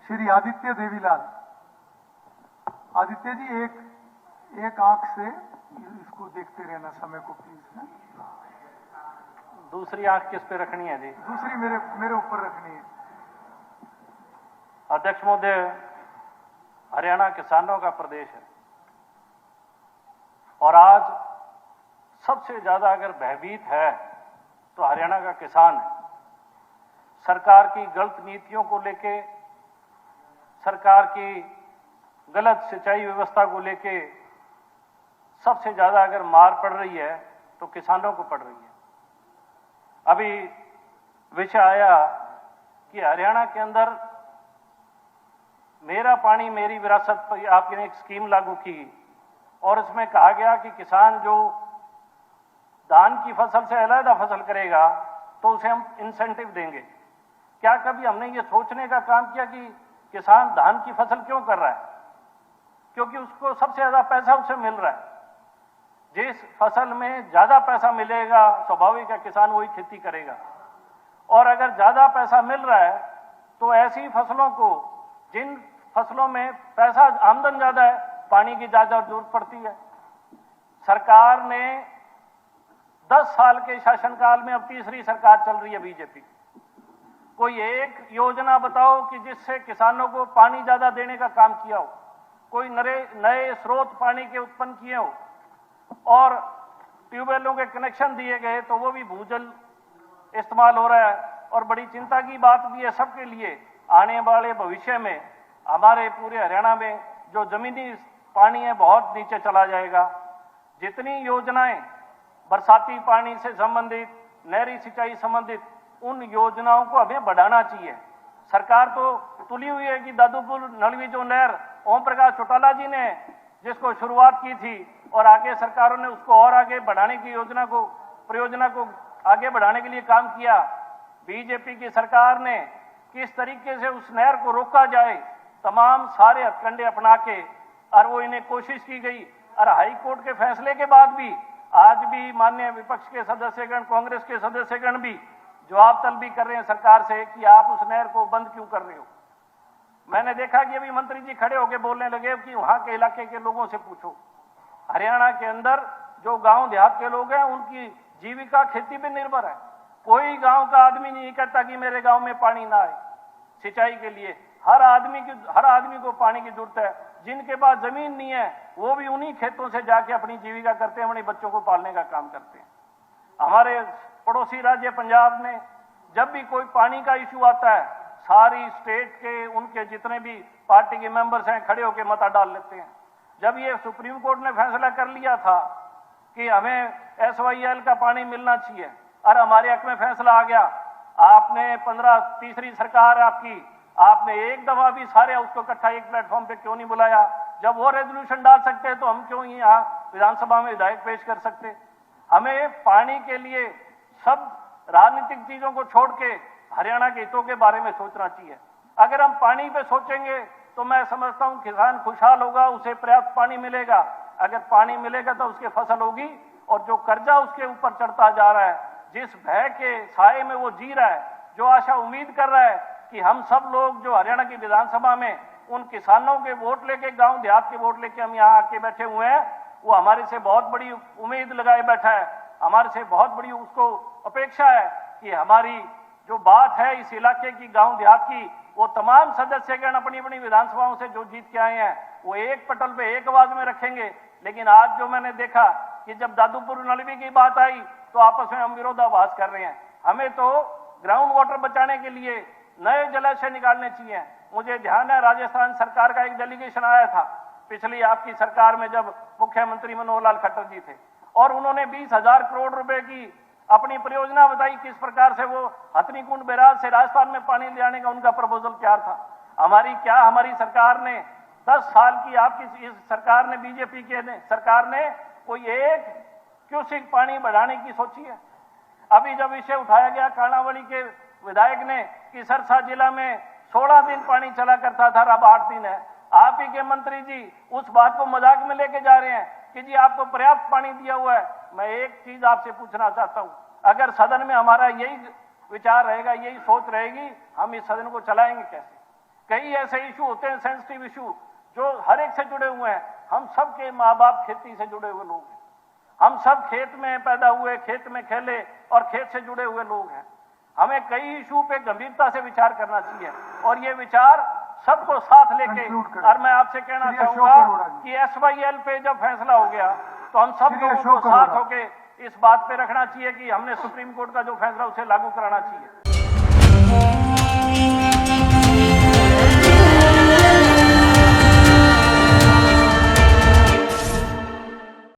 श्री आदित्य देवीलाल। आदित्य जी एक आंख से इसको देखते रहना समय को प्लीज। दूसरी आंख किस पे रखनी है जी? दूसरी मेरे ऊपर रखनी है। अध्यक्ष महोदय, हरियाणा किसानों का प्रदेश है और आज सबसे ज्यादा अगर भयभीत है तो हरियाणा का किसान है। सरकार की गलत नीतियों को लेके, सरकार की गलत सिंचाई व्यवस्था को लेके सबसे ज्यादा अगर मार पड़ रही है तो किसानों को पड़ रही है। अभी विषय आया कि हरियाणा के अंदर मेरा पानी मेरी विरासत पर आपने एक स्कीम लागू की और इसमें कहा गया कि किसान जो धान की फसल से अलग फसल करेगा तो उसे हम इंसेंटिव देंगे। क्या कभी हमने ये सोचने का काम किया कि किसान धान की फसल क्यों कर रहा है? क्योंकि उसको सबसे ज्यादा पैसा उससे मिल रहा है। जिस फसल में ज्यादा पैसा मिलेगा स्वाभाविक है किसान वही खेती करेगा। और अगर ज्यादा पैसा मिल रहा है तो ऐसी फसलों को, जिन फसलों में पैसा आमदन ज्यादा है, पानी की ज्यादा जरूरत पड़ती है। सरकार ने 10 साल के शासनकाल में, अब तीसरी सरकार चल रही है बीजेपी, कोई एक योजना बताओ कि जिससे किसानों को पानी ज्यादा देने का काम किया हो, कोई नए स्रोत पानी के उत्पन्न किए हो और ट्यूबवेलों के कनेक्शन दिए गए तो वो भी भूजल इस्तेमाल हो रहा है। और बड़ी चिंता की बात भी है सबके लिए, आने वाले भविष्य में हमारे पूरे हरियाणा में जो जमीनी पानी है बहुत नीचे चला जाएगा। जितनी योजनाएं बरसाती पानी से संबंधित, नहरी सिंचाई संबंधित, उन योजनाओं को हमें बढ़ाना चाहिए। सरकार तो तुली हुई है कि दादूपुर नलवी जो नहर ओम प्रकाश चौटाला जी ने जिसको शुरुआत की थी और आगे सरकारों ने उसको और आगे बढ़ाने की परियोजना को आगे बढ़ाने के लिए काम किया। बीजेपी की सरकार ने किस तरीके से उस नहर को रोका जाए, तमाम सारे हथकंडे अपना के, और वो इन्हें कोशिश की गई। और हाई कोर्ट के फैसले के बाद भी आज भी माननीय विपक्ष के सदस्यगण, कांग्रेस के सदस्यगण भी जवाब तलब कर रहे हैं सरकार से कि आप उस नहर को बंद क्यों कर रहे हो। मैंने देखा कि अभी मंत्री जी खड़े होकर बोलने लगे कि वहां के इलाके के लोगों से पूछो। हरियाणा के अंदर जो गांव देहात के लोग हैं उनकी जीविका खेती पे निर्भर है। कोई गांव का आदमी नहीं कहता कि मेरे गांव में पानी ना आए सिंचाई के लिए। हर आदमी को पानी की जरूरत है। जिनके पास जमीन नहीं है वो भी उन्हीं खेतों से जाके अपनी जीविका करते हैं, अपने बच्चों को पालने का काम करते हैं। हमारे पड़ोसी राज्य पंजाब में जब भी कोई पानी का इश्यू आता है, सारी स्टेट के उनके जितने भी पार्टी के मेंबर्स हैं खड़े होकर मता डाल लेते हैं। जब ये सुप्रीम कोर्ट ने फैसला कर लिया था कि हमें SYL का पानी मिलना चाहिए और हमारे हक में फैसला आ गया, आपने तीसरी सरकार आपकी, आपने एक दफा भी सारे उसको इकट्ठा एक प्लेटफॉर्म पे क्यों नहीं बुलाया? जब वो रेजोल्यूशन डाल सकते हैं तो हम क्यों यहाँ विधानसभा में विधायक पेश कर सकते? हमें पानी के लिए सब राजनीतिक चीजों को छोड़ के हरियाणा के हितों के बारे में सोचना चाहिए। अगर हम पानी पे सोचेंगे तो मैं समझता हूं किसान खुशहाल होगा, उसे पर्याप्त पानी मिलेगा। अगर पानी मिलेगा तो उसकी फसल होगी। और जो कर्जा उसके ऊपर चढ़ता जा रहा है, जिस भय के साए में वो जी रहा है, जो आशा उम्मीद कर रहा है कि हम सब लोग जो हरियाणा की विधानसभा में उन किसानों के वोट लेके, गांव देहात के वोट लेके हम यहाँ आके बैठे हुए हैं, वो हमारे से बहुत बड़ी उम्मीद लगाए बैठा है। हमारे से बहुत बड़ी उसको अपेक्षा है कि हमारी जो बात है इस इलाके की, गांव देहात की, वो तमाम सदस्यगण अपनी अपनी विधानसभाओं से जो जीत के आए हैं वो एक पटल पे एक आवाज में रखेंगे। लेकिन आज जो मैंने देखा कि जब दादूपुर नलवी की बात आई तो आपस में हम विरोधाभास कर रहे हैं। हमें तो ग्राउंड वाटर बचाने के लिए नए जलाशय निकालने चाहिए। मुझे ध्यान है राजस्थान सरकार का एक डेलीगेशन आया था पिछली आपकी सरकार में, जब मुख्यमंत्री मनोहर लाल खट्टर जी थे, और उन्होंने 20,000 करोड़ रुपए की अपनी परियोजना बताई किस प्रकार से वो हथनीकुंड बैराज से राजस्थान में पानी ले आने का उनका प्रपोजल तैयार था। हमारी सरकार ने 10 साल की आपकी इस सरकार ने, बीजेपी के सरकार ने कोई एक क्यूसेक पानी बढ़ाने की सोची है? अभी जब विषय उठाया गया कर्णावली के विधायक ने कि सरसा जिला में 16 दिन पानी चला करता था, अब 8 दिन है। आप ही के मंत्री जी उस बात को मजाक में लेके जा रहे हैं कि जी आपको पर्याप्त पानी दिया हुआ है। मैं एक चीज आपसे पूछना चाहता हूं, अगर सदन में हमारा यही विचार रहेगा, यही सोच रहेगी, हम इस सदन को चलाएंगे कैसे? कई ऐसे इशू होते हैं, सेंसिटिव इशू, जो हर एक से जुड़े हुए हैं। हम सब के माँ बाप खेती से जुड़े हुए लोग हैं, हम सब खेत में पैदा हुए, खेत में खेले और खेत से जुड़े हुए लोग हैं। हमें कई इशू पे गंभीरता से विचार करना चाहिए और ये विचार सबको साथ लेके, और मैं आपसे कहना चाहूंगा कि SYL पे जब फैसला हो गया तो हम सब लोगों को साथ होके इस बात पे रखना चाहिए कि हमने सुप्रीम कोर्ट का जो फैसला उसे लागू कराना चाहिए।